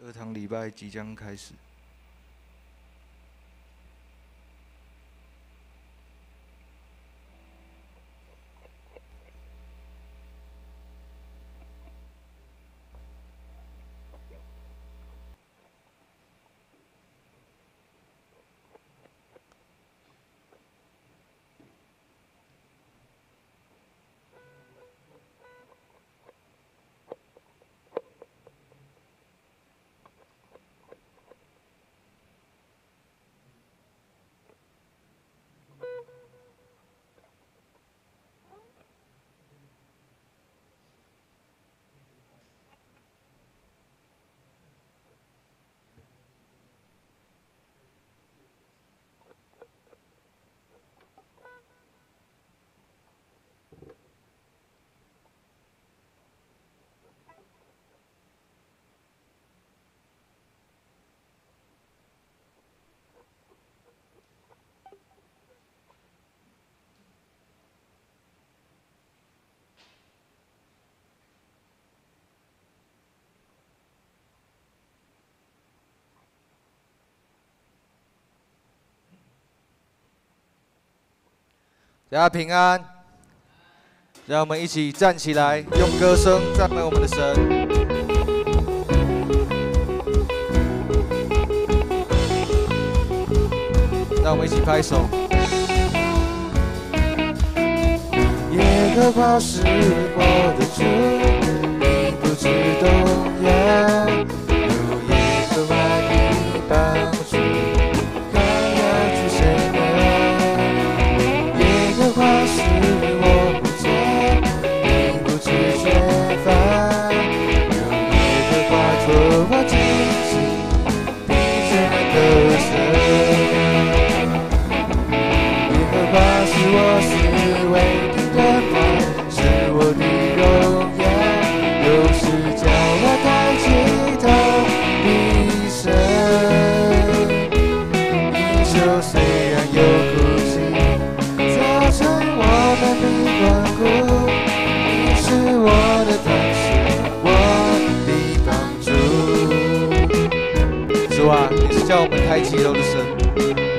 2堂礼拜即将开始。大家平安，让我们一起站起来，用歌声赞美我们的神。让我们一起拍手。耶和华是我的主，你不知动摇，有耶和华的帮助。 花是我不见，你不知缺乏，有耶和华做我荆棘，必全然得胜。耶和华是我思维的盾牌，是我的荣耀，有时叫我抬起头低声。衣袖虽然有哭泣。 我们的关顾，你是我的磐石，我的帮助。主啊，你是叫我们抬起头的神，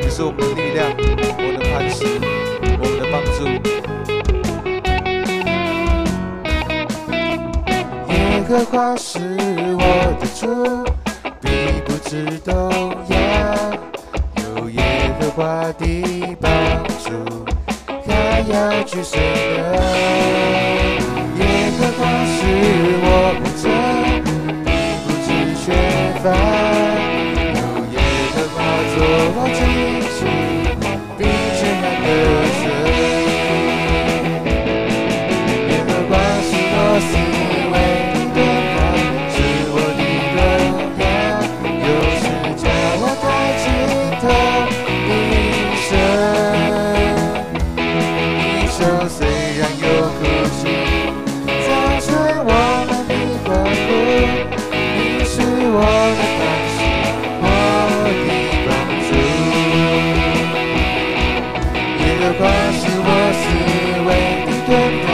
你是我们的力量，我们的磐石，我们的帮助。耶和华是我的主，必不致动摇，有耶和华的帮助。 要去谁呢？耶和华是我不争，必不致缺乏。有耶和华做我荆棘，必全然得胜。耶和华是我思维的盾牌，是我的荣耀，有时叫我抬起头低声。 虽然有哭泣，造成我们的关顾，你是我的磐石，我的帮助。耶和华是我思维的盾牌，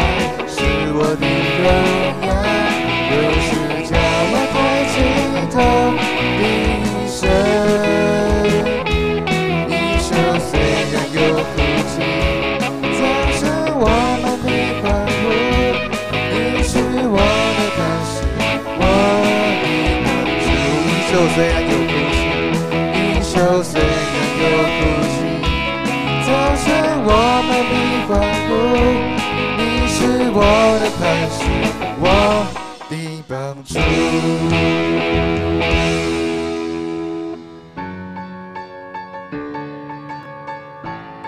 是我的荣耀，有时叫我抬起头低声。衣袖虽然有哭泣。 我们的欢呼，你是我的磐石，我的帮助。衣袖虽然有哭泣，衣袖虽然有哭泣，造成我们的欢呼，你是我的磐石，我的帮助。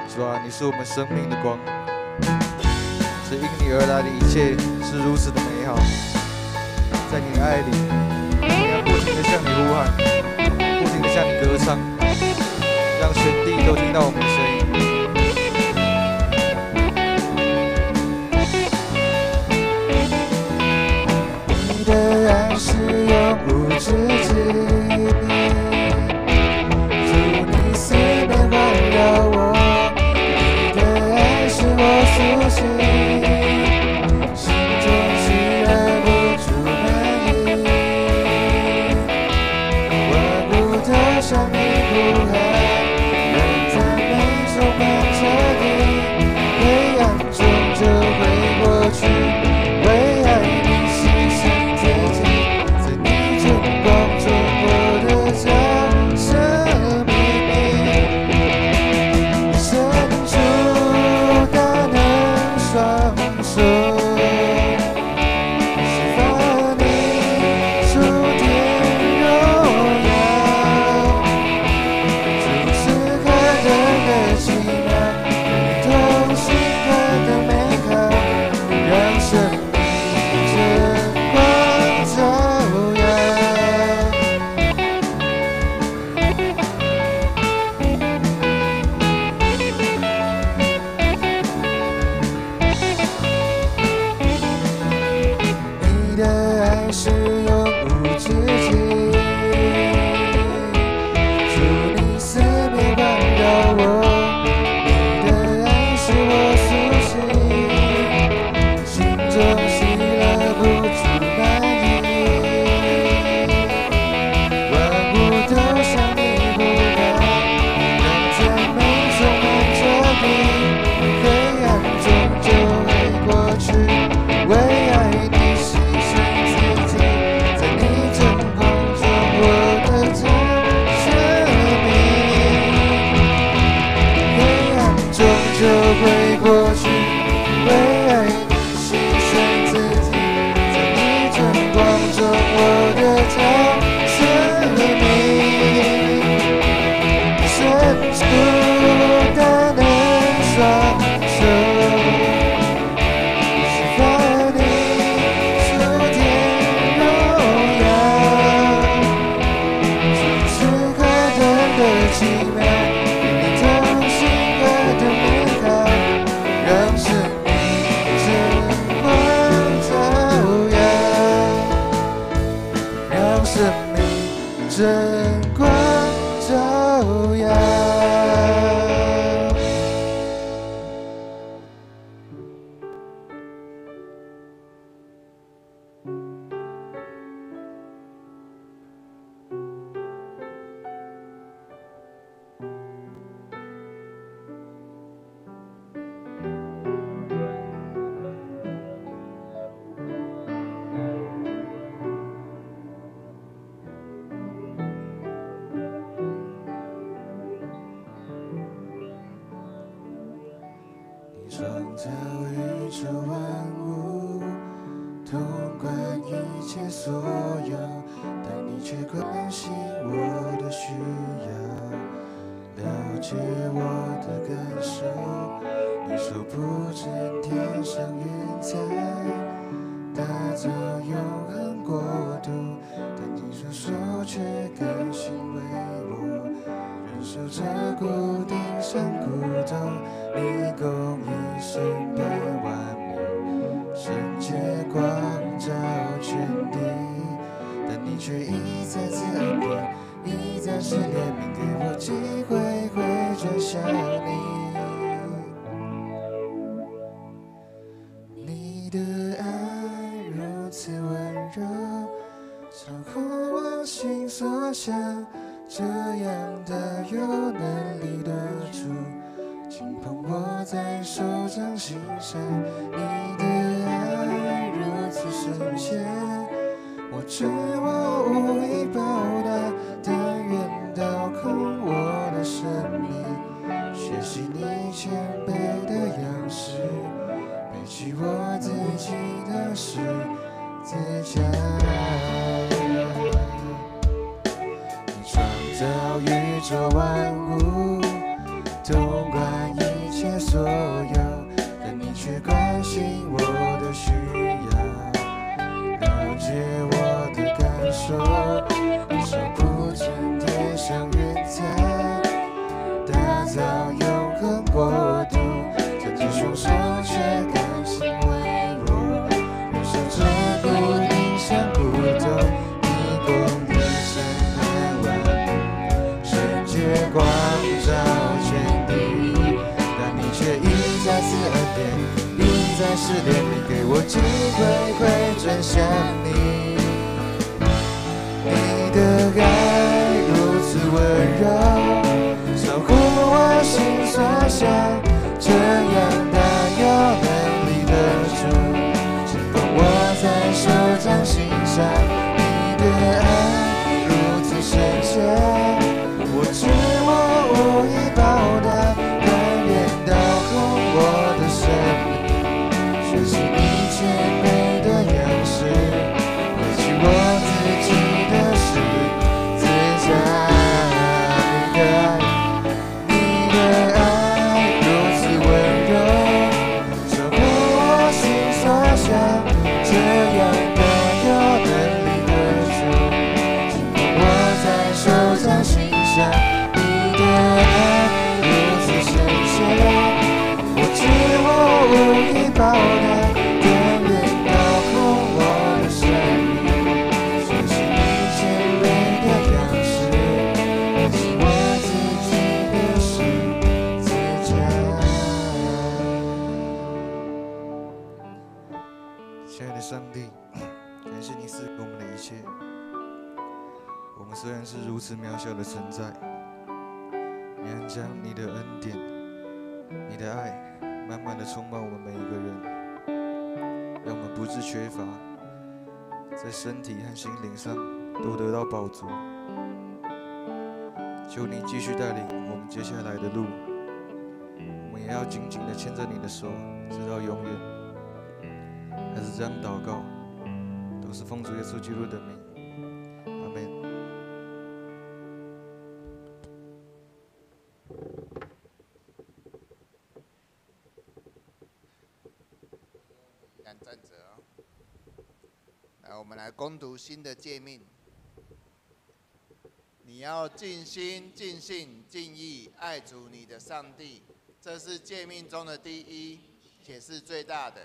主啊，你是我们生命的光。 是因你而来的一切是如此的美好，在你的爱里，我们要不停地向你呼喊，不停地向你歌唱，让全地都听到我们的声音。你的爱生命真光照耀。创造宇宙万物，统管一切所有，但你却关心我的需要，了解我的感受。你说不整天上云彩，打造永恒国度，但你双手却甘心为我忍受着固定像骨头。你公义审判万民，圣洁光照全地，但你却一再次恩典，一再是怜悯，给我机会回转向你。你的爱如此温柔，超乎我心所想，这样的有能力的主，轻捧我在手掌心上。你的爱如此深切，我知我无以报答，但愿倒空我的生命，学习你谦卑的样式，背起我自己的十字架。你创造宇宙万物，统管一切所有，但你却关心我的需要，了解我的感受。你说不整天像云彩，打造永恒国度，但你双手却甘心为我忍受着固定像骨头。你公义审判万民，圣洁光照全地，但你却一再次恩典，一再是怜悯，给我机会回转向你。你的爱如此温柔，超乎我心所想，这样大有能力的主，轻捧我在手掌心上。你的爱如此深切，我知我无以报答，但愿倒空我的生命，学习你谦卑的样式，背起我自己的十字架。你的爱如此温柔，超乎我心所想，这样的有能力的主，轻捧我在手掌心上。你的爱如此深切，我知我无以报答，但愿倒空我的生命，学习你谦卑的样式，背起我自己的十字架。亲爱的上帝，感谢你赐给我们的一切。我们虽然是如此渺小的存在，你还将你的恩典、你的爱慢慢的充满我们每一个人，让我们不致缺乏，在身体和心灵上都得到饱足。求你继续带领我们接下来的路，我们也要紧紧的牵着你的手，直到永远。还是这样祷告，都是奉主耶稣基督的名，阿们。站着哦。来，我们来攻读新的诫命。你要尽心、尽性、尽意爱主你的上帝，这是诫命中的第一，且是最大的。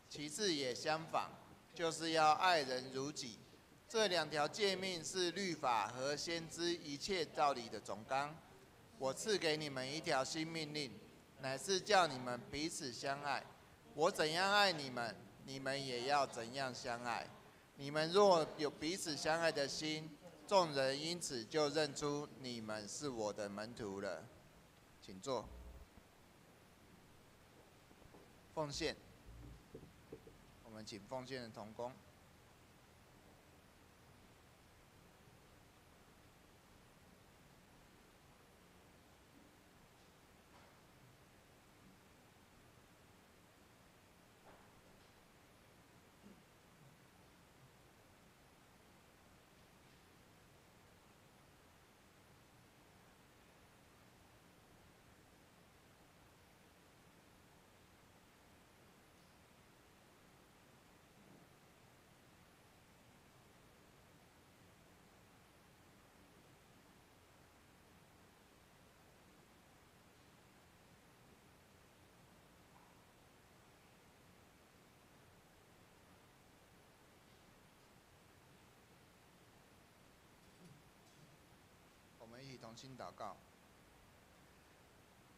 其次也相仿，就是要爱人如己。这2条诫命是律法和先知一切道理的总纲。我赐给你们一条新命令，乃是叫你们彼此相爱。我怎样爱你们，你们也要怎样相爱。你们若有彼此相爱的心，众人因此就认出你们是我的门徒了。请坐。奉献，我们请奉献的同工。我们一起同心祷告。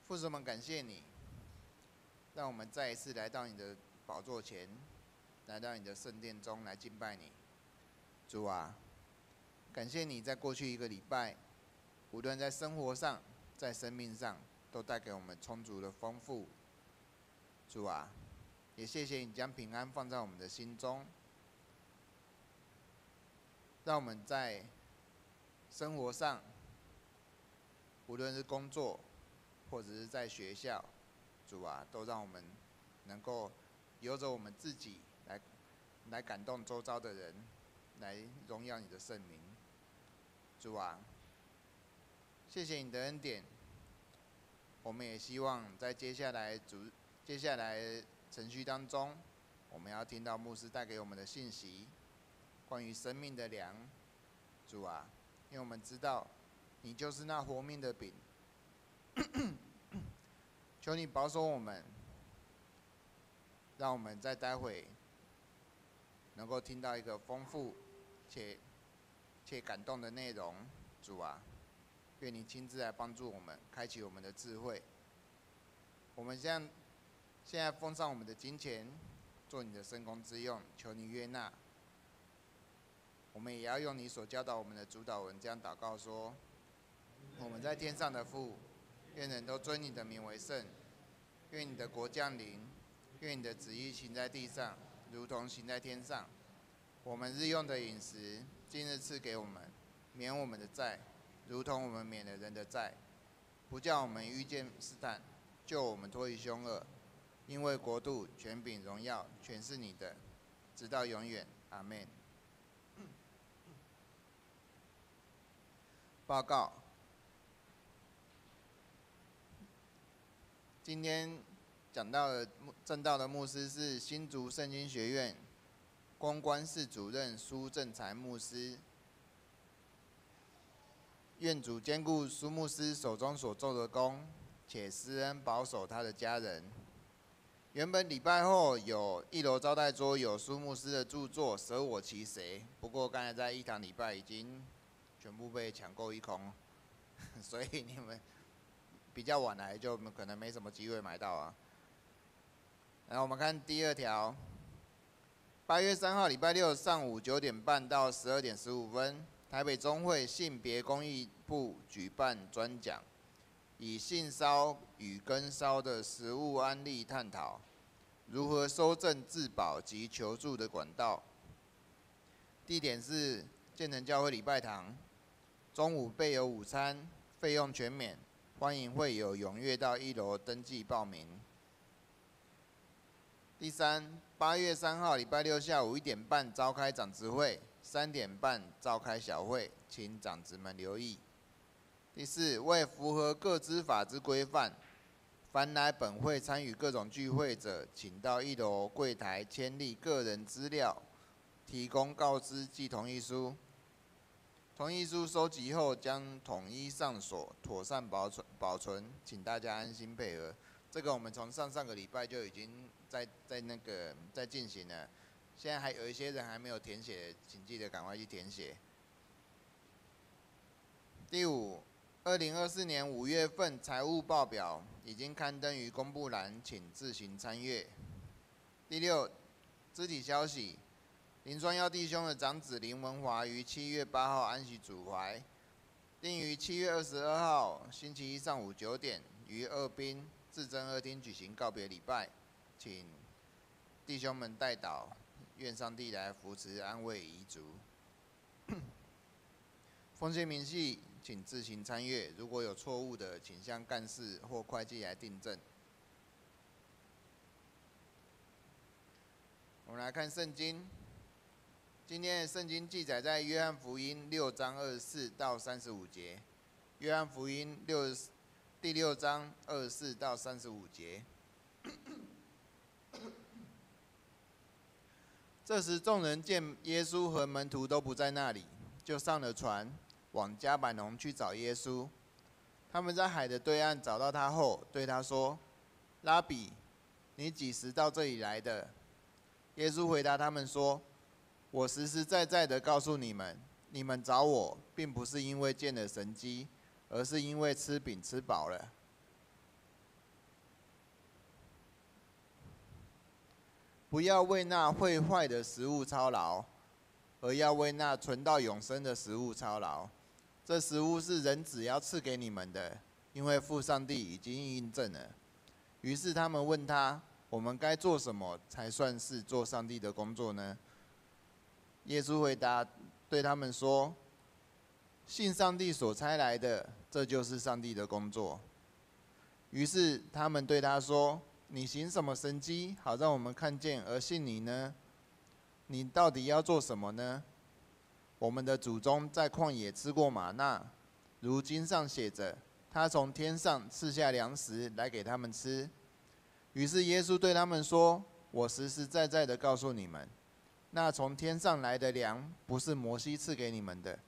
父神们，感谢你，让我们再一次来到你的宝座前，来到你的圣殿中来敬拜你。主啊，感谢你在过去1个礼拜，无论在生活上、在生命上，都带给我们充足的丰富。主啊，也谢谢你将平安放在我们的心中，让我们在生活上，无论是工作，或者是在学校，主啊，都让我们能够由着我们自己来感动周遭的人，来荣耀你的圣名。主啊，谢谢你的恩典。我们也希望在接下来程序当中，我们要听到牧师带给我们的信息，关于生命的粮。主啊，因为我们知道你就是那活命的饼。求你保守我们，让我们在待会能够听到一个丰富且感动的内容。主啊，愿你亲自来帮助我们，开启我们的智慧。我们现在奉上我们的金钱，做你的圣工之用，求你悦纳。我们也要用你所教导我们的主导文这样祷告说：我们在天上的父，愿人都尊你的名为圣。愿你的国降临，愿你的旨意行在地上，如同行在天上。我们日用的饮食，今日赐给我们，免我们的债，如同我们免了人的债，不叫我们遇见试探，救我们脱离凶恶。因为国度、权柄、荣耀，全是你的，直到永远。阿们。报告。今天讲到的正道的牧师是新竹圣经学院公关室主任苏正才牧师。愿主兼顾苏牧师手中所做的工，且施恩保守他的家人。原本礼拜后有1楼招待桌有苏牧师的著作《舍我其谁》，不过刚才在一堂礼拜已经全部被抢购一空，所以你们比较晚来就可能没什么机会买到啊。然后我们看第2条，8月3号礼拜六上午9点半到12点15分，台北中会性别公益部举办专讲，以性骚与跟骚的实务案例探讨，如何搜证自保及求助的管道。地点是建成教会礼拜堂，中午备有午餐，费用全免，欢迎会友踊跃到1楼登记报名。第3， 8月3号礼拜六下午1点半召开长执会，3点半召开小会，请长执们留意。第4，为符合各支法之规范，凡来本会参与各种聚会者，请到1楼柜台签立个人资料，提供告知及同意书。同意书收集后将统一上锁，妥善保存，请大家安心配合。这个我们从上个礼拜就已经在进行了，现在还有一些人还没有填写，请记得赶快去填写。第五，2024年5月份财务报表已经刊登于公布栏，请自行参阅。第六，肢体消息：林双耀弟兄的长子林文华于7月8号安息主怀，定于7月22号星期一上午9点于二滨至真二厅举行告别礼拜，请弟兄们代祷，愿上帝来扶持安慰遗族。奉献明细，请自行参阅，如果有错误的，请向干事或会计来订正。我们来看圣经，今天的圣经记载在约翰福音6章24到35节。约翰福音第6章24到35节。这时众人见耶稣和门徒都不在那里，就上了船，往迦百农去找耶稣。他们在海的对岸找到他后，对他说：“拉比，你几时到这里来的？”耶稣回答他们说：“我实实在在的告诉你们，你们找我，并不是因为见了神迹，而是因为吃饼吃饱了。不要为那会坏的食物操劳，而要为那存到永生的食物操劳。这食物是人子要赐给你们的，因为父上帝已经印证了。”于是他们问他：“我们该做什么才算是做上帝的工作呢？”耶稣回答对他们说：“信上帝所差来的，这就是上帝的工作。”于是他们对他说：“你行什么神迹，好让我们看见而信你呢？你到底要做什么呢？我们的祖宗在旷野吃过玛纳，如经上写着，他从天上赐下粮食来给他们吃。”于是耶稣对他们说：“我实实在在的告诉你们，那从天上来的粮不是摩西赐给你们的，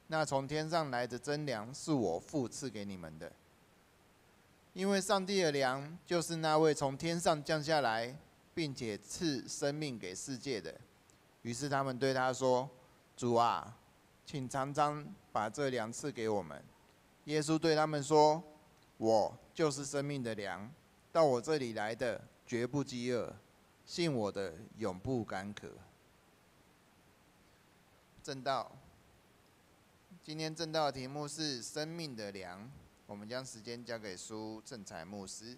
那从天上来的真粮是我父赐给你们的。因为上帝的粮就是那位从天上降下来，并且赐生命给世界的。”于是他们对他说：“主啊，请常常把这粮赐给我们。”耶稣对他们说：“我就是生命的粮。到我这里来的，绝不饥饿；信我的，永不干渴。”正道，今天正道的题目是生命的粮。我们将时间交给苏正才牧师。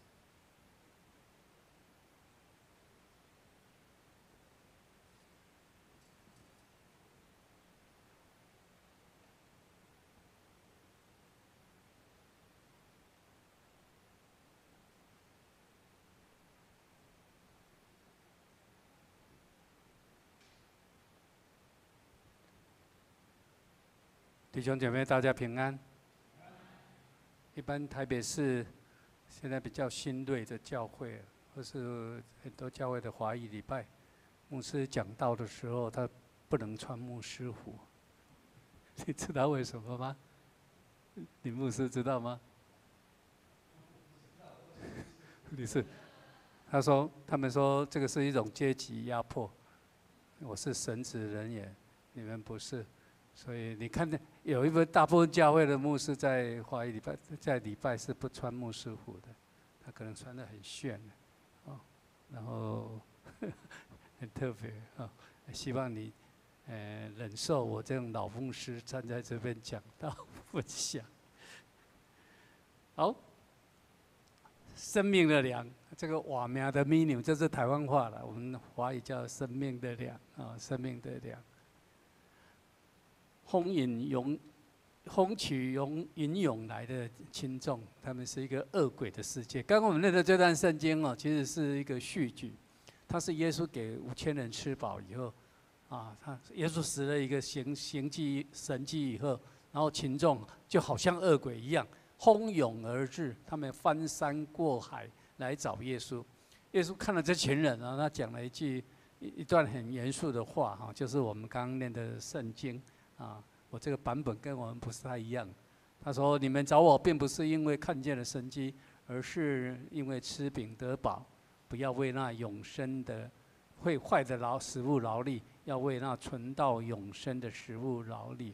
弟兄姐妹，大家平安。一般台北市现在比较新锐的教会，或是很多教会的华裔礼拜，牧师讲道的时候，他不能穿牧师服。你知道为什么吗？你牧师知道吗？你是？他们说这个是一种阶级压迫。我是神职人员，你们不是。所以你看，有一大部分教会的牧师在华裔礼拜，在礼拜是不穿牧师服的，他可能穿得很炫的，哦，然后很特别啊，希望你忍受我这种老牧师站在这边讲道分享。好，生命的粮，这个瓦苗的米牛，这是台湾话了，我们华语叫生命的粮啊，生命的粮。风起云涌来的轻重，他们是一个恶鬼的世界。刚刚我们念的这段圣经哦，其实是一个序句，它是耶稣给5000人吃饱以后，耶稣使了一个神迹以后，然后群众就好像恶鬼一样蜂拥而至，他们翻山过海来找耶稣。耶稣看了这群人啊，他讲了一段很严肃的话哈，就是我们刚刚念的圣经。我这个版本跟我们不是太一样。他说：“你们找我，并不是因为看见了神迹，而是因为吃饼得饱。不要为那永生的会坏的食物劳力，要为那存到永生的食物劳力。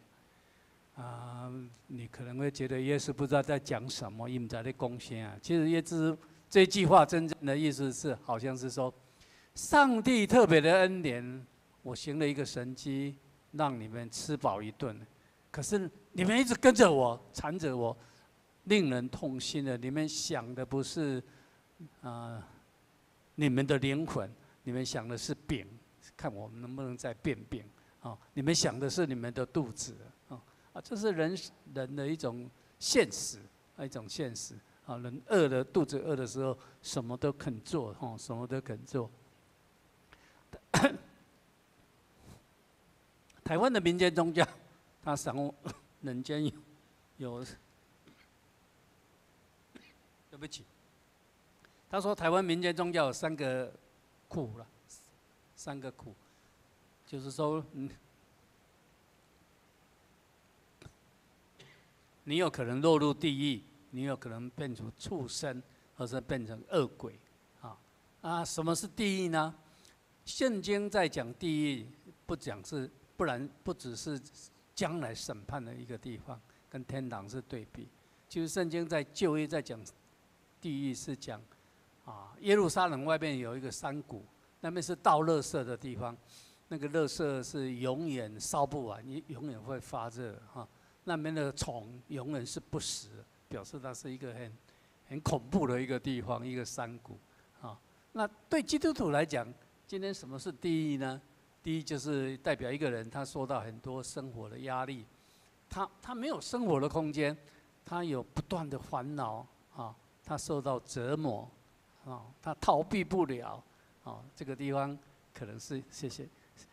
你可能会觉得耶稣不知道在讲什么，因为在贡献啊。其实耶稣这句话真正的意思是，好像是说，上帝特别的恩典，我行了一个神迹，让你们吃饱一顿。可是你们一直跟着我，缠着我，令人痛心的。你们想的不是你们的灵魂，你们想的是饼，看我们能不能再变饼啊？你们想的是你们的肚子啊，这是人的一种现实，一种现实啊。人肚子饿的时候，什么都肯做，什么都肯做。台湾的民间宗教，他赏人间有，对不起，他说台湾民间宗教有3个苦了，3个苦，就是说，你有可能落入地狱，你有可能变成畜生，或者变成恶鬼，什么是地狱呢？圣经在讲地狱，不只是将来审判的一个地方，跟天堂是对比。就是圣经在旧约在讲地狱，是讲耶路撒冷外面有一个山谷，那边是倒垃圾的地方，那个垃圾是永远烧不完，永远会发热那边的虫永远是不死，表示它是一个很恐怖的一个地方，一个山谷那对基督徒来讲，今天什么是地狱呢？第一就是代表一个人他受到很多生活的压力，他没有生活的空间，他有不断的烦恼他受到折磨他逃避不了这个地方可能是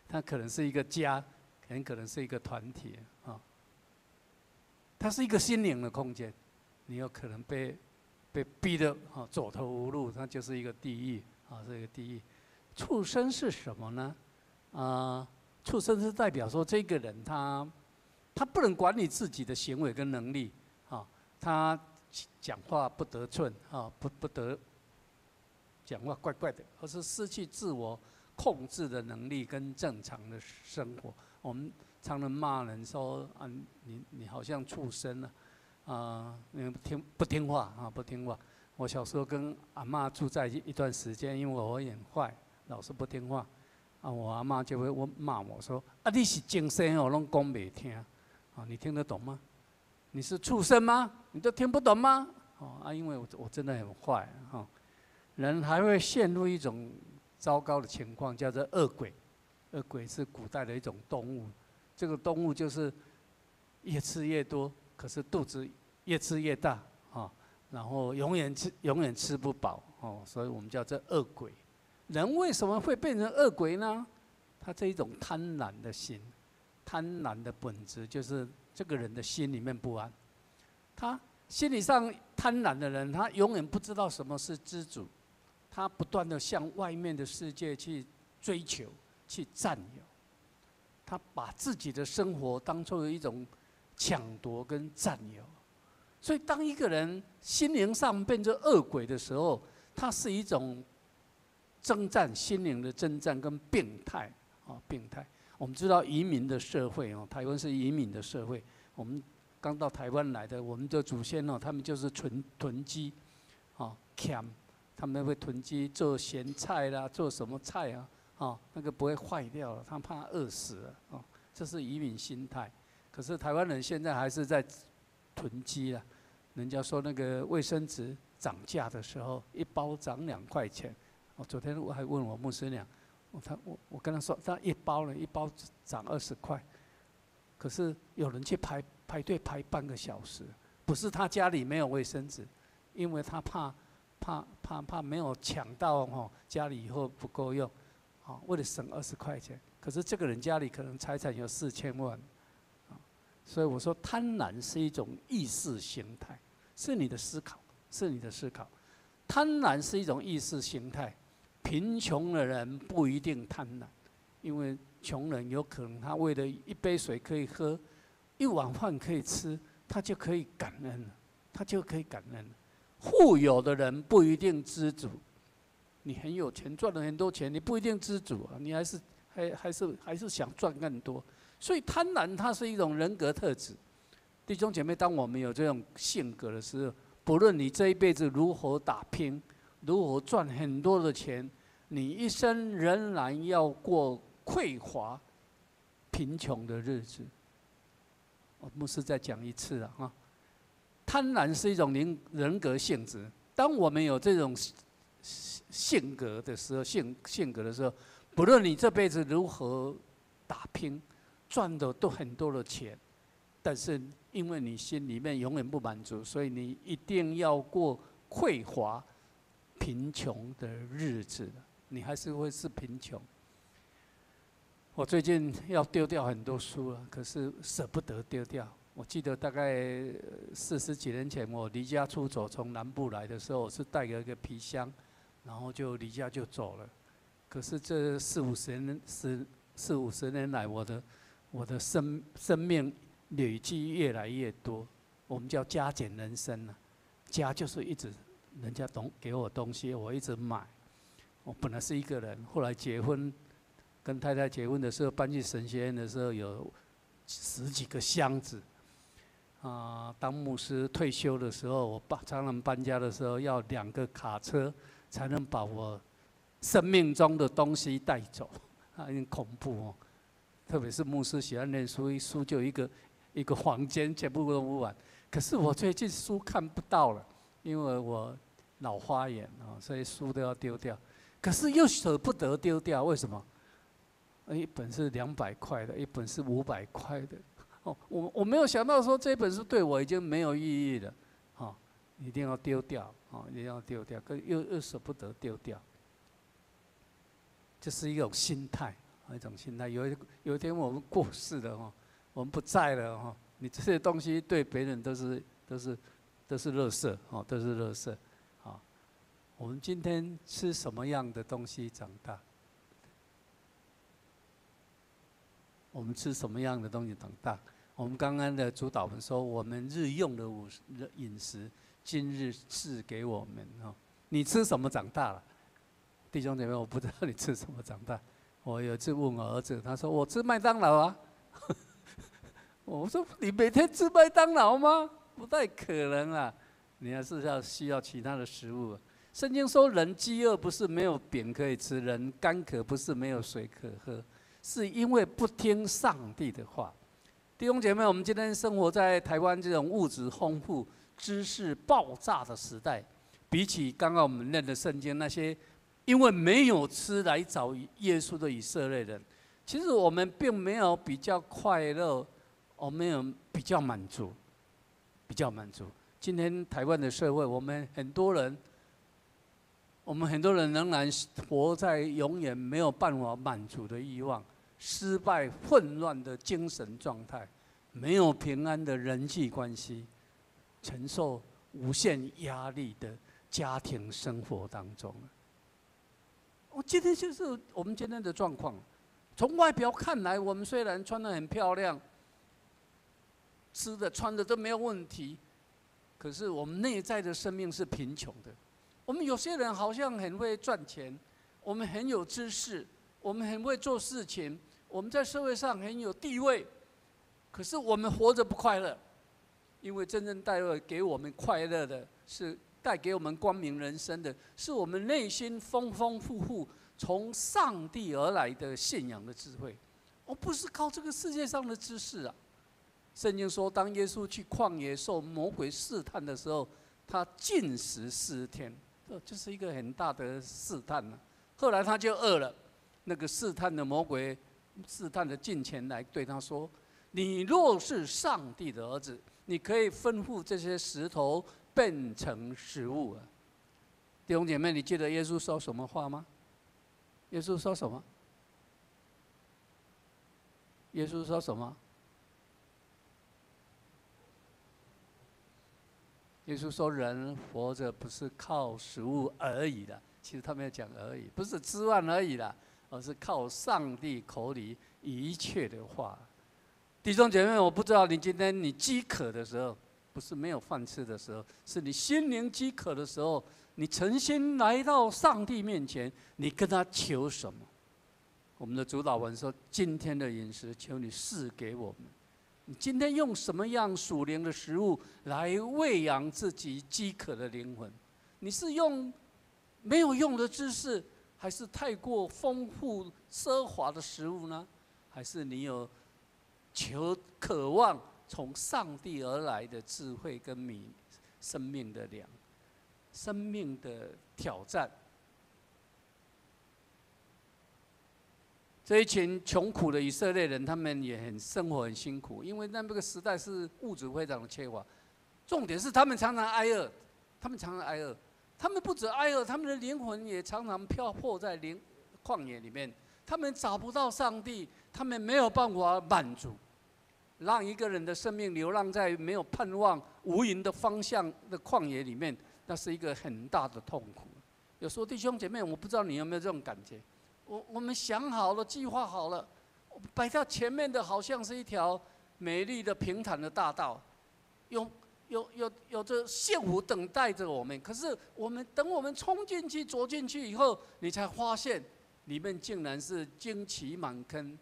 它可能是一个家，很可能是一个团体它是一个心灵的空间，你有可能被逼得走投无路，它就是一个地狱是一个地狱。畜生是什么呢？畜生是代表说这个人他不能管理自己的行为跟能力他讲话不得寸不得讲话怪怪的，或是失去自我控制的能力跟正常的生活。我们常常骂人说你好像畜生你不听话不听话。我小时候跟阿嬷住在一段时间，因为我很坏，老是不听话我阿嬷就会骂我说你是精神我拢讲袂听你听得懂吗？你是畜生吗？你都听不懂吗？因为我真的很坏人还会陷入一种糟糕的情况，叫做恶鬼。恶鬼是古代的一种动物，这个动物就是越吃越多，可是肚子越吃越大然后永远吃不饱所以我们叫这恶鬼。人为什么会变成恶鬼呢？他这一种贪婪的心，贪婪的本质就是这个人的心里面不安。他心理上贪婪的人，他永远不知道什么是知足，他不断的向外面的世界去追求、去占有，他把自己的生活当作一种抢夺跟占有。所以，当一个人心灵上变成恶鬼的时候，他是一种征战，心灵的征战跟病态病态。我们知道移民的社会台湾是移民的社会。我们刚到台湾来的，我们的祖先他们就是囤积，camp， 他们会囤积做咸菜啦，做什么菜那个不会坏掉了，他怕饿死了这是移民心态。可是台湾人现在还是在囤积啊。人家说那个卫生纸涨价的时候，一包涨2块钱。昨天我还问我牧师娘，我跟他说，他一包涨20块，可是有人去排队排半个小时，不是他家里没有卫生纸，因为他怕没有抢到家里以后不够用，为了省20块钱。可是这个人家里可能财产有4000万。所以我说，贪婪是一种意识形态，是你的思考，是你的思考。贪婪是一种意识形态，贫穷的人不一定贪婪，因为穷人有可能他为了一杯水可以喝，1碗饭可以吃，他就可以感恩了，他就可以感恩了。富有的人不一定知足，你很有钱，赚了很多钱，你不一定知足啊，你还是想赚更多。所以贪婪它是一种人格特质。弟兄姐妹，当我们有这种性格的时候，不论你这一辈子如何打拼，如何赚很多的钱，你一生仍然要过匮乏、贫穷的日子。牧师再讲一次了哈，贪婪是一种人格性质。当我们有这种性格的时候，性格的时候，不论你这辈子如何打拼，赚的都很多的钱，但是因为你心里面永远不满足，所以你一定要过匮乏、贫穷的日子，你还是会是贫穷。我最近要丢掉很多书了，可是舍不得丢掉。我记得大概40几年前，我离家出走，从南部来的时候，我是带了一个皮箱，然后就离家就走了。可是这四五十年来，我的生命累积越来越多，我们叫加减人生啊。家就是一直人家给我东西，我一直买。我本来是一个人，后来结婚，跟太太结婚的时候，搬去神学院的时候，有10几个箱子。当牧师退休的时候，我常常搬家的时候，要2个卡车才能把我生命中的东西带走，很恐怖哦。特别是牧师喜欢念书，一书就一个房间，全部都不完。可是我最近书看不到了，因为我老花眼啊，所以书都要丢掉。可是又舍不得丢掉，为什么？一本是200块的，一本是500块的。我没有想到说这本书对我已经没有意义了，一定要丢掉，一定要丢掉，可又舍不得丢掉。这是一种心态，一种心态。有一天我们过世了我们不在了你这些东西对别人都是垃圾都是垃圾我们今天吃什么样的东西长大？我们吃什么样的东西长大？我们刚刚的主导们说，我们日用的饮食，今日赐给我们你吃什么长大了？弟兄姐妹，我不知道你吃什么长大。我有一次问我儿子，他说我吃麦当劳啊。我说你每天吃麦当劳吗？不太可能啊，你还是需要其他的食物。圣经说，人饥饿不是没有饼可以吃，人干渴不是没有水可喝，是因为不听上帝的话。弟兄姐妹，我们今天生活在台湾这种物质丰富、知识爆炸的时代，比起刚刚我们念的圣经那些因为没有吃来找耶稣的以色列人，其实我们并没有比较快乐，我们有比较满足，今天台湾的社会，我们很多人仍然活在永远没有办法满足的欲望、失败、混乱的精神状态、没有平安的人际关系、承受无限压力的家庭生活当中。今天就是我们今天的状况。从外表看来，我们虽然穿得很漂亮，吃的穿的都没有问题，可是我们内在的生命是贫穷的。我们有些人好像很会赚钱，我们很有知识，我们很会做事情，我们在社会上很有地位，可是我们活着不快乐，因为真正带给我们快乐的是带给我们光明人生的，是我们内心丰丰富富从上帝而来的信仰的智慧，而不是靠这个世界上的知识啊。圣经说，当耶稣去旷野受魔鬼试探的时候，他禁食40天，这是一个很大的试探啊。后来他就饿了，那个试探的魔鬼试探的近前来对他说：“你若是上帝的儿子，你可以吩咐这些石头变成食物啊。”弟兄姐妹，你记得耶稣说什么话吗？耶稣说什么？耶稣说什么？耶稣说：“人活着不是靠食物而已的。”其实他没有讲而已，不是吃饭而已啦，而是靠上帝口里一切的话。弟兄姐妹，我不知道你今天你饥渴的时候，不是没有饭吃的时候，是你心灵饥渴的时候，你诚心来到上帝面前，你跟他求什么？我们的主祷文说：“今天的饮食，求你赐给我们。”你今天用什么样属灵的食物来喂养自己饥渴的灵魂？你是用没有用的知识，还是太过丰富奢华的食物呢？还是你有渴望从上帝而来的智慧跟生命的粮？生命的挑战。这一群穷苦的以色列人，他们也生活很辛苦，因为那个时代是物质非常的缺乏。重点是他们常常挨饿，他们不止挨饿，他们的灵魂也常常漂泊在旷野里面。他们找不到上帝，他们没有办法满足，让一个人的生命流浪在没有盼望、无垠的方向的旷野里面。那是一个很大的痛苦。有时候弟兄姐妹，我不知道你有没有这种感觉？我们想好了，计划好了，摆到前面的好像是一条美丽的平坦的大道，有着幸福等待着我们。可是等我们冲进去、走进去以后，你才发现里面竟然是荆棘满坑，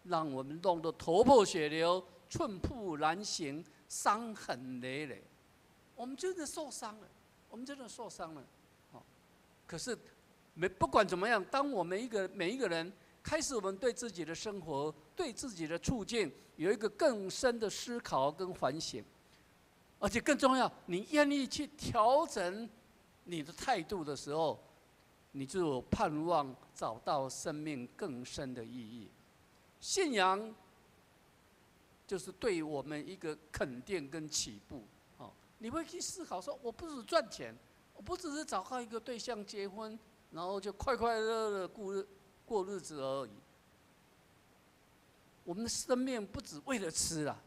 让我们弄得头破血流、寸步难行、伤痕累累。我们真的受伤了。可是不管怎么样，当我们每一个人开始，我们对自己的生活、对自己的处境有一个更深的思考跟反省，而且更重要，你愿意去调整你的态度的时候，你就有盼望找到生命更深的意义。信仰就是对我们一个肯定跟起步。你会去思考说，我不是赚钱，我不只是找到一个对象结婚，然后就快快乐乐过日子而已。我们的生命不只为了吃啦，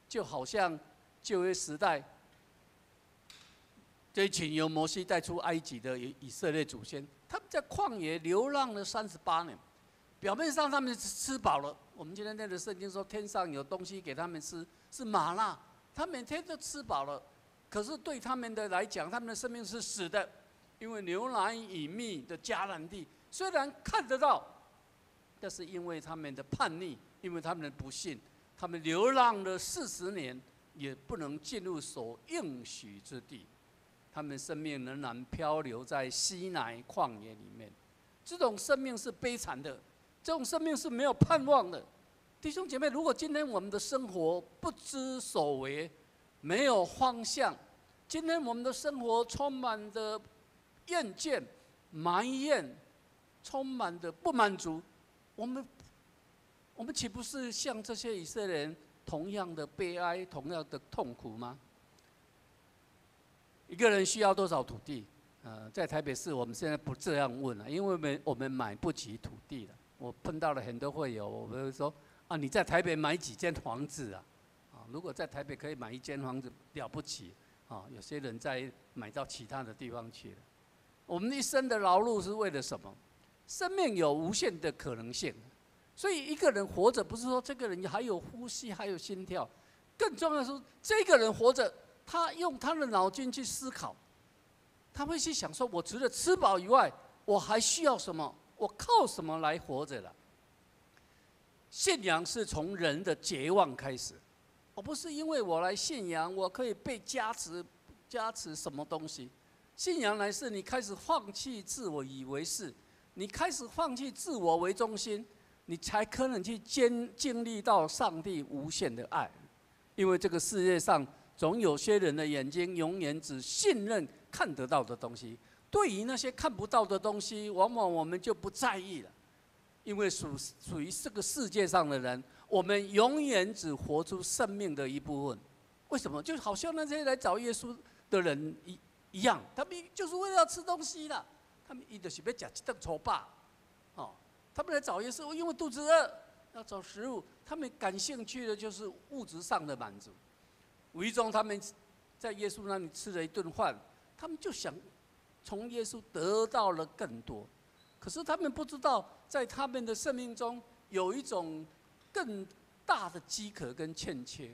就好像旧约时代这一群由摩西带出埃及的以色列祖先，他们在旷野流浪了38年，表面上他们吃饱了。我们今天念的圣经说，天上有东西给他们吃，是玛纳。他每天都吃饱了，可是对他们的来讲，他们的生命是死的，因为牛奶与蜜的迦南地虽然看得到，但是因为他们的叛逆，因为他们的不信，他们流浪了40年，也不能进入所应许之地，他们生命仍然漂流在西乃旷野里面。这种生命是悲惨的，这种生命是没有盼望的。弟兄姐妹，如果今天我们的生活不知所为，没有方向，今天我们的生活充满着厌倦、埋怨，充满着不满足，我们岂不是像这些以色列人同样的悲哀、同样的痛苦吗？一个人需要多少土地？在台北市，我们现在不这样问了，因为我们买不起土地了。我碰到了很多会友，我们会说。你在台北买几间房子啊？如果在台北可以买1间房子，了不起啊！有些人在买到其他的地方去了。我们一生的劳碌是为了什么？生命有无限的可能性，所以一个人活着，不是说这个人还有呼吸，还有心跳，更重要的是，这个人活着，他用他的脑筋去思考，他会去想说：我除了吃饱以外，我还需要什么？我靠什么来活着了？信仰是从人的绝望开始，而不是因为我来信仰，我可以被加持什么东西。信仰乃是你开始放弃自我以为是，你开始放弃自我为中心，你才可能去经历到上帝无限的爱。因为这个世界上总有些人的眼睛永远只信任看得到的东西，对于那些看不到的东西，往往我们就不在意了。因为属于这个世界上的人，我们永远只活出生命的一部分。为什么？就好像那些来找耶稣的人一样，他们就是为了要吃东西啦。他们就是要吃一顿粗饱，他们来找耶稣，因为肚子饿，要找食物。他们感兴趣的就是物质上的满足。无意中，他们在耶稣那里吃了一顿饭，他们就想从耶稣得到了更多。可是他们不知道，在他们的生命中有一种更大的饥渴跟欠缺。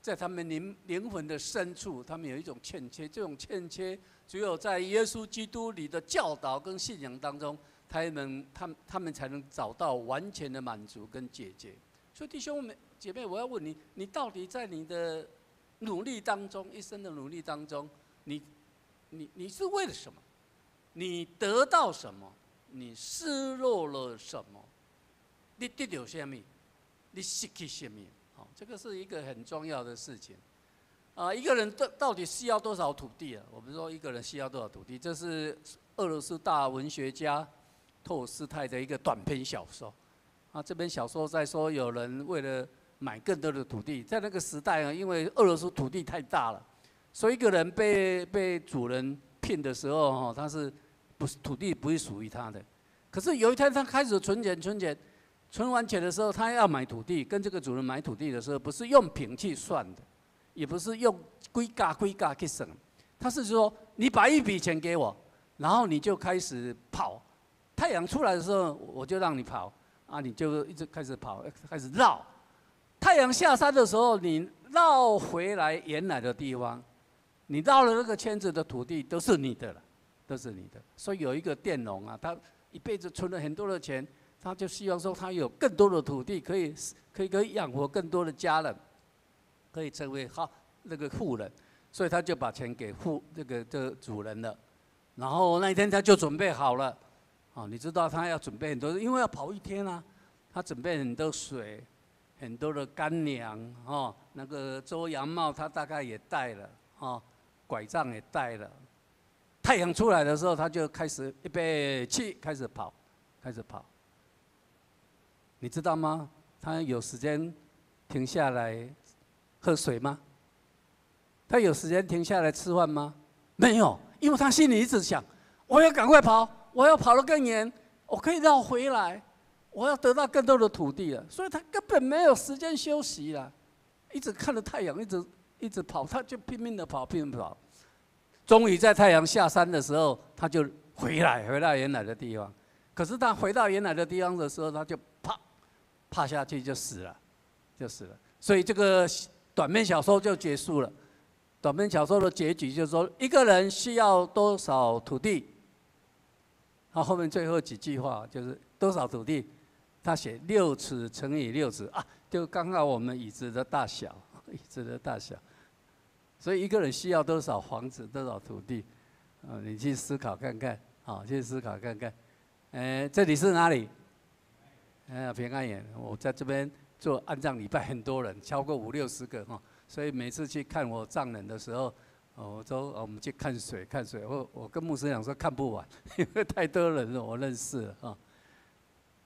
在他们灵魂的深处，他们有一种欠缺，这种欠缺只有在耶稣基督里的教导跟信仰当中，他们才能找到完全的满足跟解决。所以弟兄们姐妹，我要问你，你到底在你的努力当中，一生的努力当中，你是为了什么？你得到什么？你失落了什么？你得到什么？你失去什么？这个是一个很重要的事情。一个人到底需要多少土地啊？我们说一个人需要多少土地，这是俄罗斯大文学家托尔斯泰的一个短篇小说。这篇小说在说有人为了买更多的土地，在那个时代啊，因为俄罗斯土地太大了，所以一个人被主人聘的时候，土地不是属于他的。可是有一天他开始存钱，存完钱的时候，他要买土地，跟这个主人买土地的时候，不是用坪去算的，也不是用几价去算，他是说你把一笔钱给我，然后你就开始跑，太阳出来的时候我就让你跑，你就一直开始跑，开始绕，太阳下山的时候你绕回来原来的地方，你绕了那个圈子的土地都是你的了，都是你的。所以有一个佃农啊，他一辈子存了很多的钱。他就希望说，他有更多的土地，可以养活更多的家人，可以成为那个富人，所以他就把钱给这个主人了。然后那一天他就准备好了，你知道他要准备很多，因为要跑一天啊，他准备很多水，很多的干粮，那个遮阳帽他大概也带了，拐杖也带了。太阳出来的时候，他就开始预备起，开始跑。你知道吗？他有时间停下来喝水吗？他有时间停下来吃饭吗？没有，因为他心里一直想：我要赶快跑，我要跑得更远，我可以绕回来，我要得到更多的土地了。所以他根本没有时间休息了，一直看着太阳，一直跑，他就拼命的跑。终于在太阳下山的时候，他就回到原来的地方。可是他回到原来的地方的时候，他就趴下去就死了。所以这个短篇小说就结束了。短篇小说的结局就是说，一个人需要多少土地？后面最后几句话就是多少土地？他写6尺乘以6尺就刚好我们椅子的大小。所以一个人需要多少房子，多少土地？你去思考看看，这里是哪里？平安园。我在这边做安葬礼拜，很多人，超过50-60个所以每次去看我葬人的时候，我说我们去看水。我跟牧师讲说看不完，因为太多人了，我认识了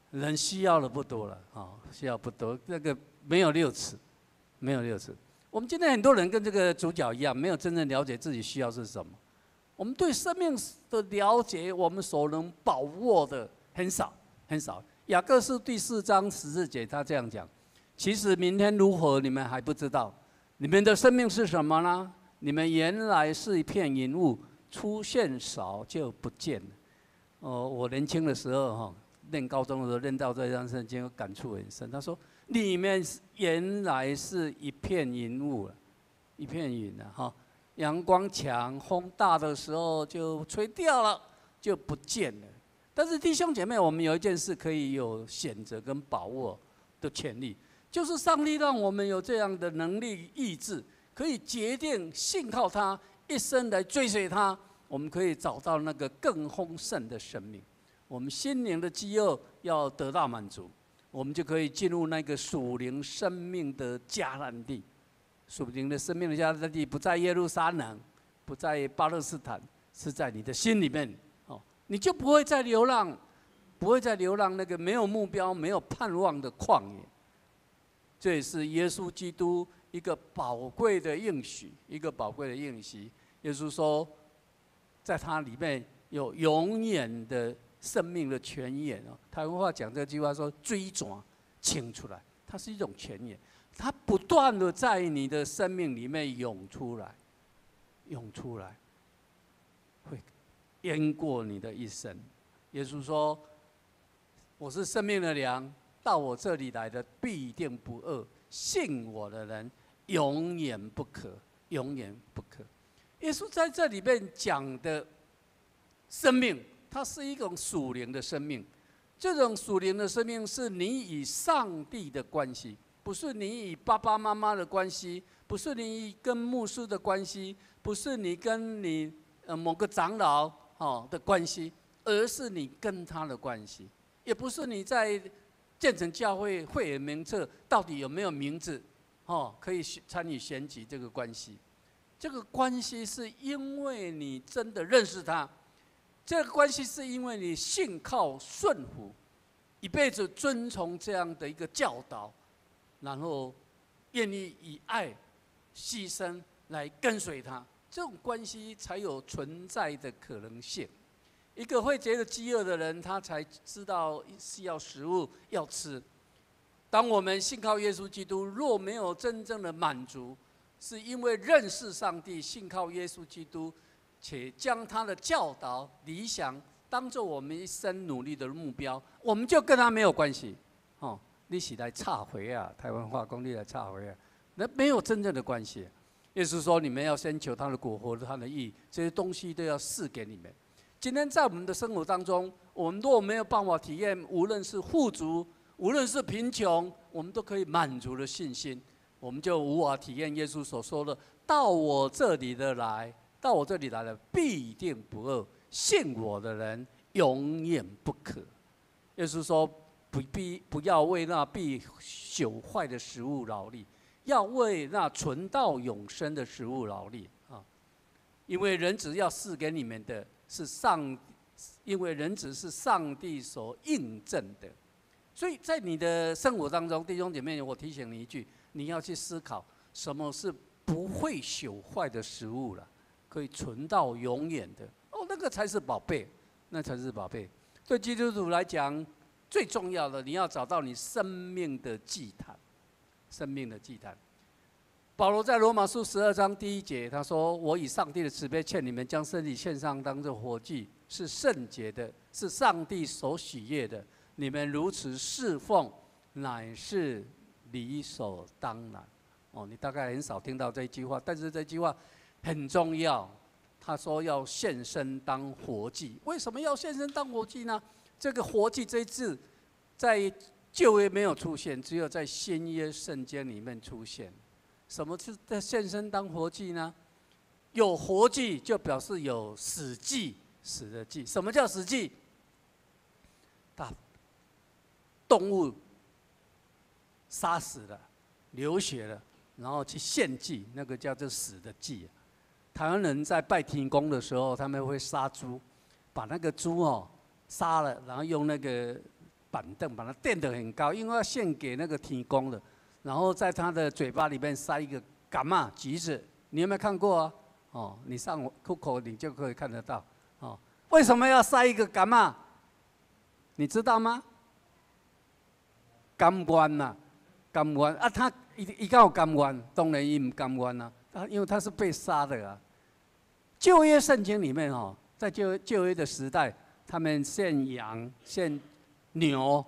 人需要的不多了需要不多。那个没有6尺。我们今天很多人跟这个主角一样，没有真正了解自己需要是什么。我们对生命的了解，我们所能把握的很少。雅各书第4章14节，他这样讲：其实明天如何，你们还不知道。你们的生命是什么呢？你们原来是一片云雾，出现少就不见了。我年轻的时候念高中的时候，念到这张圣经，感触很深。他说：你们原来是一片云雾，一片云阳光强、风大的时候就吹掉了，就不见了。但是弟兄姐妹，我们有一件事可以有选择跟把握的权利，就是上帝让我们有这样的能力、意志，可以决定信靠他，一生来追随他。我们可以找到那个更丰盛的生命。我们心灵的饥饿要得到满足，我们就可以进入那个属灵生命的迦南地。属灵的生命的迦南地不在耶路撒冷，不在巴勒斯坦，是在你的心里面。你就不会再流浪，那个没有目标、没有盼望的旷野。这也是耶稣基督一个宝贵的应许，耶稣说，在他里面有永远的生命的泉源台湾话讲这句话说“追转清出来”，它是一种泉源，它不断的在你的生命里面涌出来，会淹过你的一生。耶稣说：“我是生命的粮，到我这里来的必定不饿，信我的人永远不可，永远不可。耶稣在这里面讲的生命，它是一种属灵的生命。这种属灵的生命是你与上帝的关系，不是你与爸爸妈妈的关系，不是你跟牧师的关系，不是你跟你某个长老的关系，而是你跟他的关系，也不是你在建成教会会员名册到底有没有名字，可以参与选举这个关系。这个关系是因为你真的认识他，这个关系是因为你信靠顺服，一辈子遵从这样的一个教导，然后愿意以爱牺牲来跟随他，这种关系才有存在的可能性。一个会觉得饥饿的人，他才知道是要食物要吃。当我们信靠耶稣基督，若没有真正的满足，是因为认识上帝，信靠耶稣基督，且将他的教导、理想当作我们一生努力的目标，我们就跟他没有关系。你是来插回啊，台湾话讲你来插回啊，那没有真正的关系。耶稣说，你们要先求他的国和他的义，这些东西都要赐给你们。今天在我们的生活当中，我们如果没有办法体验，无论是富足，无论是贫穷，我们都可以满足的信心，我们就无法体验耶稣所说的：“到我这里来的必定不饿，信我的人永远不渴。”耶稣说：“不要为那必朽坏的食物劳力，要为那存到永生的食物劳力啊！因为人子要赐给你们的。”因为人子是上帝所印证的，所以在你的生活当中，弟兄姐妹，我提醒你一句：你要去思考什么是不会朽坏的食物了，可以存到永远的。那个才是宝贝，那才是宝贝。对基督徒来讲，最重要的，你要找到你生命的祭坛，生命的祭坛。保罗在罗马书12章第1节，他说：“我以上帝的慈悲劝你们，将身体献上，当作活祭，是圣洁的，是上帝所喜悦的。你们如此侍奉，乃是理所当然。”你大概很少听到这句话，但是这句话很重要。他说要献身当活祭，为什么要献身当活祭呢？这个活祭这一字，在旧约没有出现，只有在新约圣经里面出现。什么是在献身当活祭呢？有活祭就表示有死祭，死的祭。什么叫死祭？动物杀死了、流血了，然后去献祭，那个叫做死的祭。台湾人在拜天公的时候，他们会杀猪，把那个猪杀了，然后用那个板凳把它垫得很高，因为要献给那个天公的。然后在他的嘴巴里面塞一个柑嘛橘子，你有没有看过啊？你上Google你就可以看得到。为什么要塞一个柑嘛？你知道吗？甘愿呐，甘愿啊！他一告甘愿，当然伊唔甘愿啊，因为他是被杀的啊。旧约圣经里面在旧约的时代，他们献羊、献牛，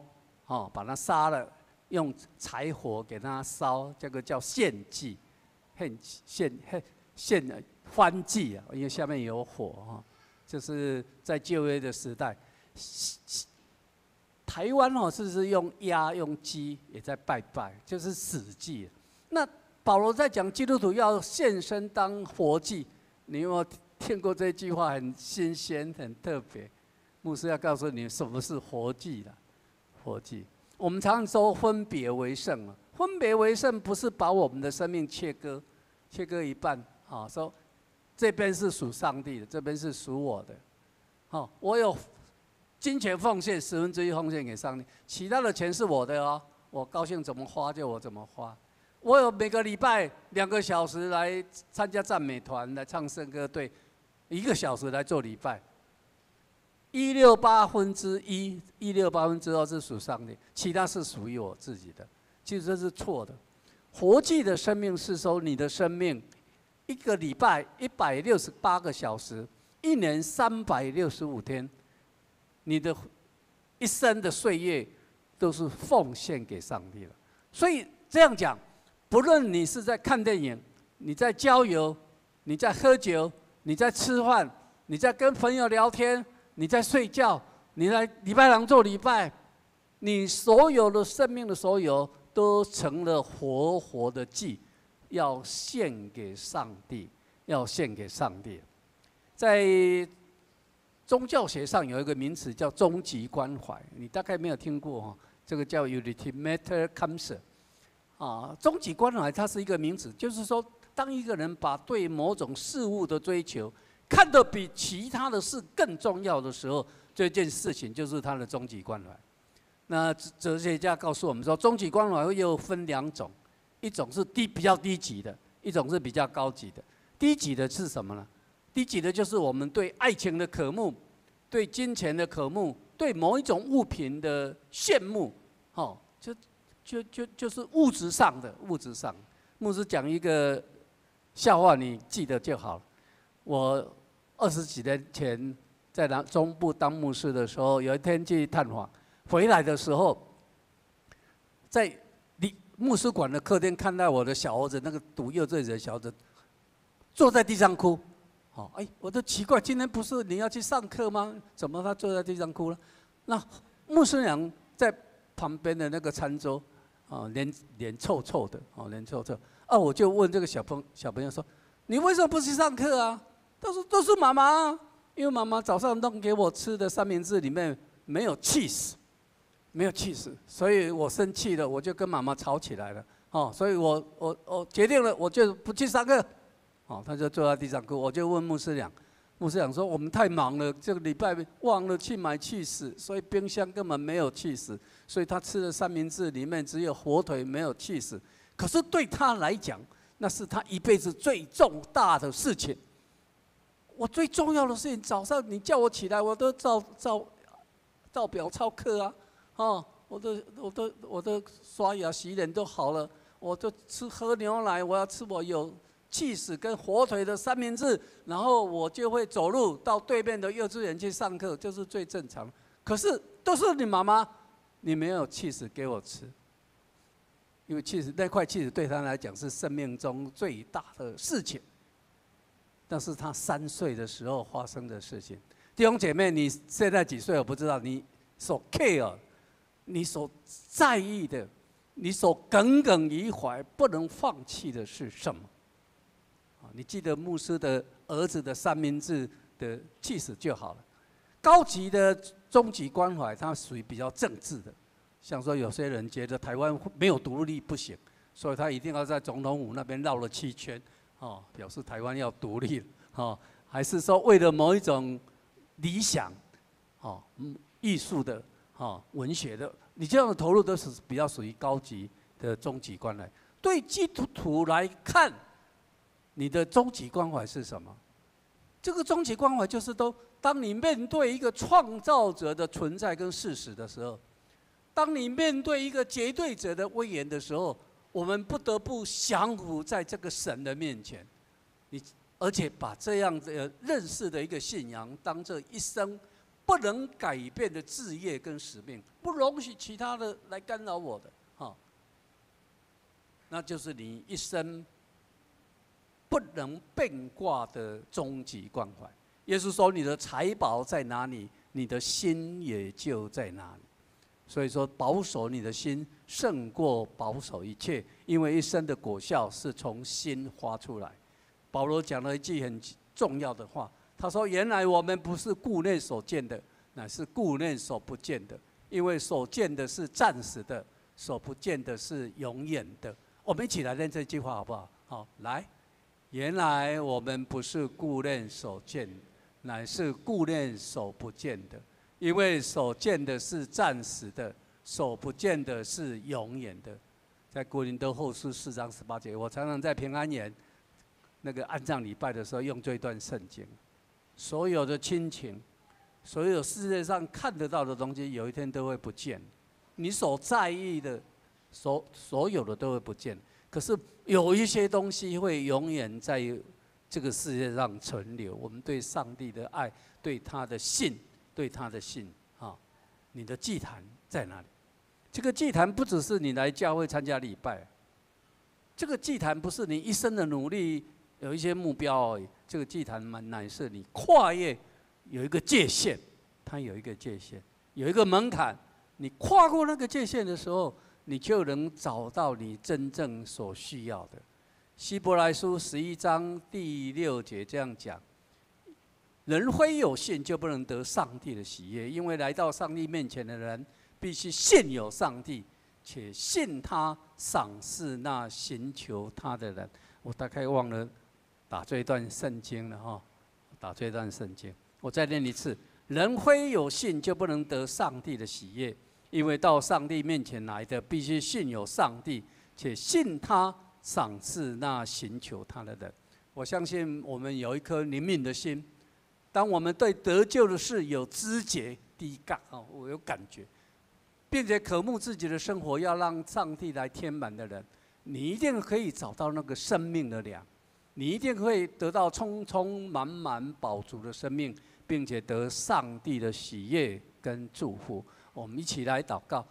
把它杀了。用柴火给它烧，这个叫献祭，献欢祭啊，因为下面有火就是在旧约的时代，台湾是用鸭用鸡也在拜拜，就是死祭。那保罗在讲基督徒要献身当活祭，你有没有听过这句话？很新鲜，很特别。牧师要告诉你什么是活祭了，活祭。我们常说分别为圣，分别为圣不是把我们的生命切割一半，说这边是属上帝的，这边是属我的。我有金钱奉献1/10奉献给上帝，其他的钱是我的我高兴怎么花就我怎么花。我有每个礼拜2个小时来参加赞美团，来唱圣歌队，1个小时来做礼拜。1/68是属上帝，其他是属于我自己的。其实这是错的。活祭的生命是说，你的生命1个礼拜168个小时，1年365天，你的一生的岁月都是奉献给上帝了。所以这样讲，不论你是在看电影，你在郊游，你在喝酒，你在吃饭，你在跟朋友聊天，你在睡觉，你来礼拜堂做礼拜，你所有的生命的所有都成了活活的祭，要献给上帝，要献给上帝。在宗教学上有一个名词叫终极关怀，你大概没有听过哈，这个叫 ultimate concern。终极关怀它是一个名词，就是说，当一个人把对某种事物的追求看得比其他的事更重要的时候，这件事情就是他的终极关怀。那哲学家告诉我们说，终极关怀又分2种，一种是比较低级的，一种是比较高级的。低级的是什么呢？低级的就是我们对爱情的渴慕，对金钱的渴慕，对某一种物品的羡慕，就是物质上的。牧师讲一个笑话，你记得就好了。我20几年前在中部当牧师的时候，有一天去探访，回来的时候，在牧师馆的客厅看到我的小儿子，那个读幼稚园的小儿子，坐在地上哭。我都奇怪，今天不是你要去上课吗？怎么他坐在地上哭了？那牧师娘在旁边的那个餐桌，脸臭臭的，脸臭臭。我就问这个小朋友说：“你为什么不去上课啊？”他说：“都是妈妈，因为妈妈早上弄给我吃的三明治里面没有 cheese， 所以我生气了，我就跟妈妈吵起来了。所以我决定了，我就不去上课。”他就坐在地上哭，我就问牧师长说：“我们太忙了，这个礼拜忘了去买cheese，所以冰箱根本没有cheese，所以他吃的三明治里面只有火腿，没有cheese。可是对他来讲，那是他一辈子最重大的事情。我最重要的事情，早上你叫我起来，我都照表操课啊，我都刷牙洗脸都好了，我就喝牛奶，我要吃我有cheese跟火腿的三明治，然后我就会走路到对面的幼稚园去上课，就是最正常。可是都是你妈妈，你没有cheese给我吃，因为那块cheese对他来讲是生命中最大的事情。那是他3岁的时候发生的事情。弟兄姐妹，你现在几岁我不知道，你所 care， 你所在意的，你所耿耿于怀、不能放弃的是什么？你记得牧师的儿子的三明治的cheese就好了。高级的终极关怀，它属于比较政治的，像说有些人觉得台湾没有独立不行，所以他一定要在总统府那边绕了7圈，表示台湾要独立了，还是说为了某一种理想，艺术的，文学的，你这样的投入都是比较属于高级的终极关怀。对基督徒来看，你的终极关怀是什么？这个终极关怀就是当你面对一个创造者的存在跟事实的时候，当你面对一个绝对者的威严的时候，我们不得不降服在这个神的面前，而且把这样的认识的一个信仰当这一生不能改变的志业跟使命，不容许其他的来干扰我的，那就是你一生不能变卦的终极关怀。耶稣说：“你的财宝在哪里，你的心也就在哪里。”所以说，保守你的心胜过保守一切，因为一生的果效是从心发出来。保罗讲了一句很重要的话，他说：“原来我们不是顾念所见的，乃是顾念所不见的，因为所见的是暂时的，所不见的是永远的。”我们一起来念这句话好不好？好，来。原来我们不是顾念所见，乃是顾念所不见的，因为所见的是暂时的，所不见的是永远的。在哥林多后书4章18节，我常常在平安夜那个安葬礼拜的时候用这一段圣经。所有的亲情，所有世界上看得到的东西，有一天都会不见。你所在意的，所有的都会不见。可是有一些东西会永远在这个世界上存留。我们对上帝的爱，对他的信，你的祭坛在哪里？这个祭坛不只是你来教会参加礼拜，这个祭坛不是你一生的努力有一些目标而已，这个祭坛乃是你跨越有一个界限，它有一个界限，有一个门槛。你跨过那个界限的时候，你就能找到你真正所需要的。希伯来书11章第6节这样讲：人非有信，就不能得上帝的喜悦，因为来到上帝面前的人，必须信有上帝，且信他赏赐那寻求他的人。我大概忘了打这一段圣经了哈，打这一段圣经，我再念一次：人非有信，就不能得上帝的喜悦。因为到上帝面前来的，必须信有上帝，且信他赏赐那寻求他的人。我相信我们有一颗灵敏的心，当我们对得救的事有知觉，第一个我有感觉，并且渴慕自己的生活要让上帝来填满的人，你一定可以找到那个生命的粮，你一定会得到充充满满饱足的生命，并且得上帝的喜悦跟祝福。我们一起来祷告。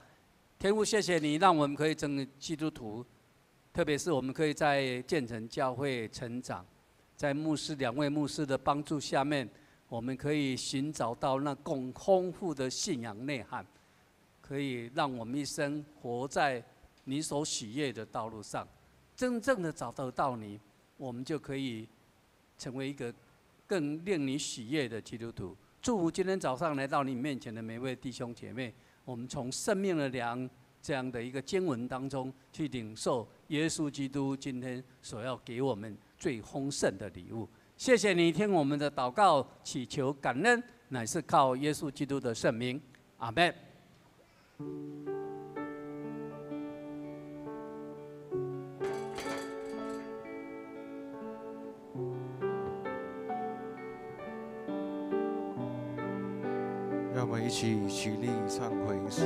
天父，谢谢你让我们可以成为基督徒，特别是我们可以在建成教会成长，在2位牧师的帮助下面，我们可以寻找到那更丰富的信仰内涵，可以让我们一生活在你所喜悦的道路上，真正的找得到你，我们就可以成为一个更令你喜悦的基督徒。祝福今天早上来到你面前的每位弟兄姐妹，我们从生命的粮这样的一个经文当中去领受耶稣基督今天所要给我们最丰盛的礼物。谢谢你听我们的祷告，祈求感恩，乃是靠耶稣基督的圣名，阿们。让我们一起起立唱回诗。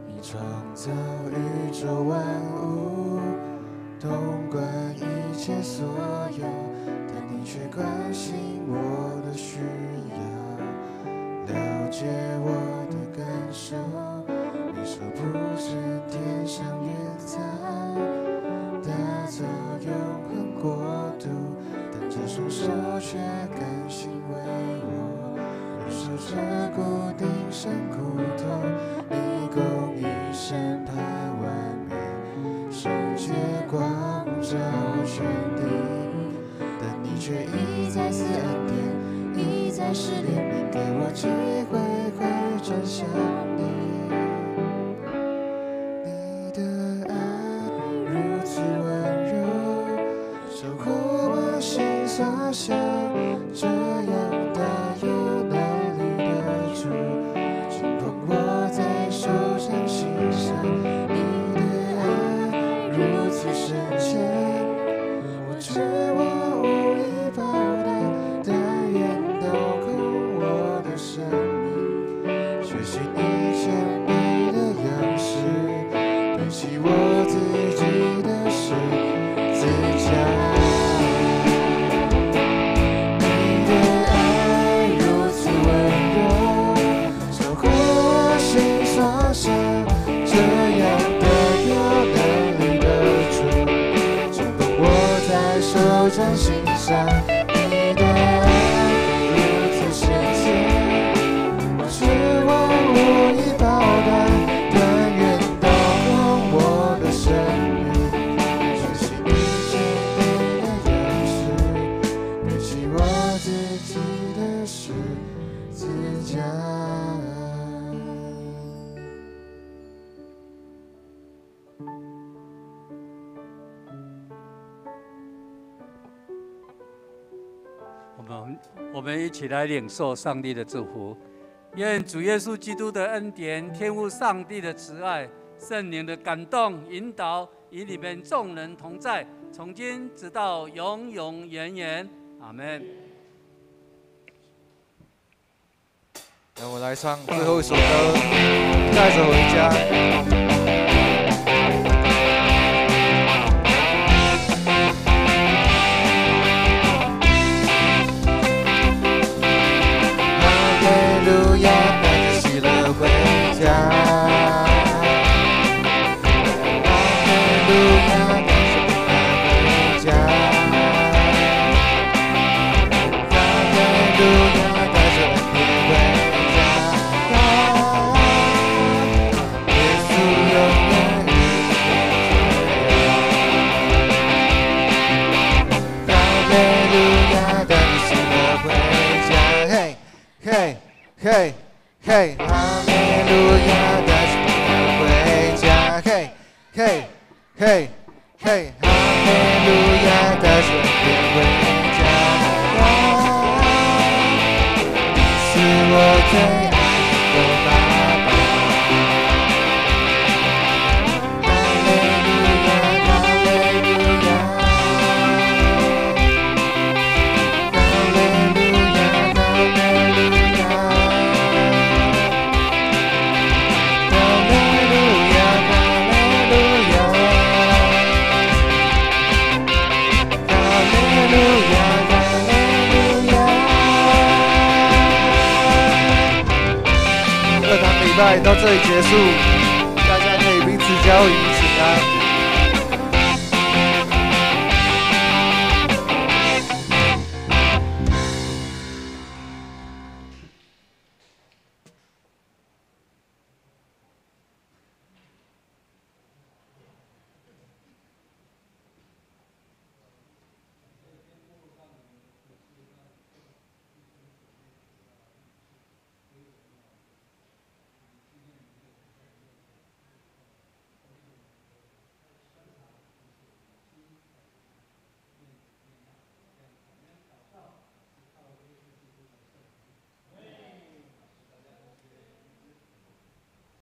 你创造宇宙万物，统管一切所有，但你却关心我的需要，了解我的感受，你手不止天上云彩，带走永恒国度，但这双手却甘心为我忍受着固定生苦痛，你供应审判完美，圣洁光照全地，但你却一再赐恩典，一再施怜悯，给我机会回转向你。你的爱如此温柔，守护我心所想，这样大有能力的主，紧捧我在手掌心上。你的爱如此深浅，我知我无以报答，但愿倒空我的生命，学习你谦卑的样式，背起我自己的十字架。你的爱如此温柔，守护我心所想，这样的有能力的主，紧捧我在手掌心上。你的爱如此深浅，我知我无以报答，但愿倒空我的生命，学习你谦卑的样式，背起我自己的十字架。我们一起来领受上帝的祝福。愿主耶稣基督的恩典、天父上帝的慈爱、圣灵的感动引导，与你们众人同在，从今直到永永远远。阿们。让我来唱最后一首歌，带着回家。路亚，带着恩典回家。耶稣永远与我同在。哈利路亚，带着喜乐回家。嘿，嘿，嘿，嘿，哈利路亚，带着喜乐回家。嘿，嘿，嘿，嘿，哈利路亚，带着恩典回家。是我最爱的爸爸。哈利路亚，哈利路亚，哈利路亚，哈利路亚，哈利路亚，哈利路亚，哈利路亚，哈利路亚。2堂礼拜到这里结束，大家可以彼此交予平安。